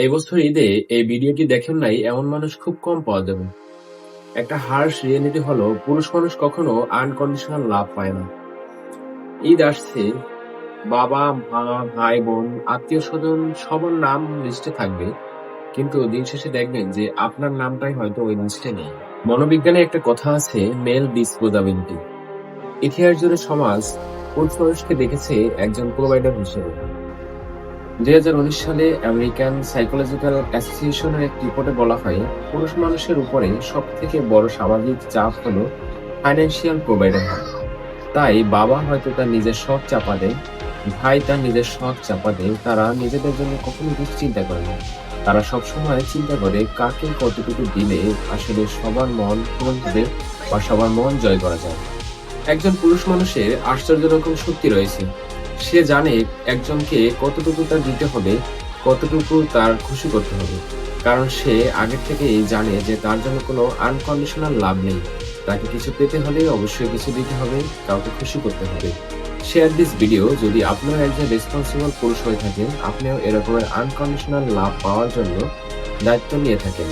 এই বছর ঈদে এই ভিডিওটি দেখেন নাই এমন মানুষ খুব কম পাওয়া যাবে। একটা হার্শ রিয়েলিটি হলো পুরুষ মানুষ কখনো আনকন্ডিশনাল লাভ পায় না। ঈদ আসছে, বাবা মা ভাই বোন আত্মীয় স্বজন সবার নাম লিস্টে থাকবে, কিন্তু দিন শেষে দেখবেন যে আপনার নামটাই হয়তো ওই লিস্টে নেই। মনোবিজ্ঞানে একটা কথা আছে, মেল ডিসপোজাবিলিটি। ইতিহাস জুড়ে সমাজ পুরুষ মানুষকে দেখেছে একজন প্রোভাইডার হিসেবে। 2019 সালে আমেরিকান সাইকোলজিক্যাল অ্যাসোসিয়েশনের এক রিপোর্টে বলা হয়, পুরুষ মানুষের উপরে সব থেকে বড় সামাজিক চাপ হলো ফাইন্যান্সিয়াল প্রোভাইডার হওয়া। তাই বাবা হয়তো তার নিজের শখ চাপা দেয়, ভাই তার নিজের শখ চাপা দেয়, তারা নিজেদের জন্য কখনো কিছু চিন্তা করে না। তারা সবসময় চিন্তা করে কাকে কতটুকু দিলে আসলে সবার মন পূরণ হবে বা সবার মন জয় করা যায়। একজন পুরুষ মানুষের আশ্চর্য রকম শক্তি রয়েছে। সে জানে একজনকে কতটুকু তার দিতে হবে, কতটুকু তার খুশি করতে হবে, কারণ সে আগের থেকেই জানে যে তার জন্য কোনো আনকন্ডিশনাল লাভ নেই। তাকে কিছু পেতে হলে অবশ্যই কিছু দিতে হবে, কাউকে খুশি করতে হবে। শেয়ার দিস ভিডিও যদি আপনিও একজন রেসপন্সিবল পুরুষ হয়ে থাকেন, আপনিও এরকমের আনকন্ডিশনাল লাভ পাওয়ার জন্য দায়িত্ব নিয়ে থাকেন।